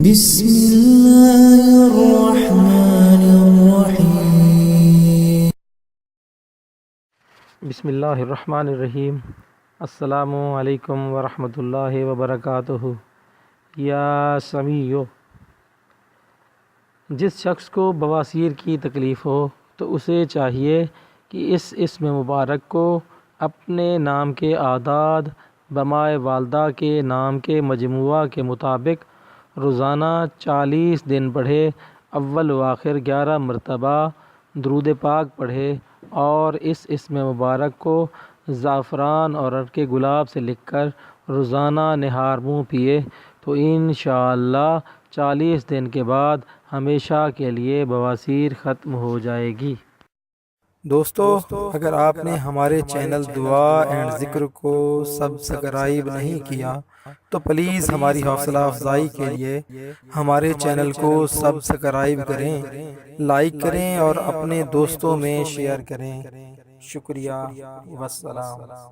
بسم اللہ الرحمن الرحیم۔ بسم اللہ الرحمن الرحیم۔ السلام علیکم ورحمۃ اللہ وبرکاتہ۔ یا سمیعو، جس شخص کو بواسیر کی تکلیف ہو تو اسے چاہیے کہ اس اسم مبارک کو اپنے نام کے اعداد بمائے والدہ کے نام کے مجموعہ کے مطابق روزانہ 40 دن پڑھے، اول و آخر 11 مرتبہ درود پاک پڑھے، اور اس اسم مبارک کو زعفران اور عرق گلاب سے لکھ کر روزانہ نہار منہ پیے تو انشاءاللہ 40 دن کے بعد ہمیشہ کے لیے بواسیر ختم ہو جائے گی۔ دوستو، اگر آپ نے ہمارے چینل دعا اینڈ ذکر کو سبسکرائب نہیں کیا تو پلیز ہماری حوصلہ افزائی کے لیے ہمارے چینل کو سبسکرائب کریں، لائک کریں اور اپنے دوستوں میں شیئر کریں۔ شکریہ، والسلام۔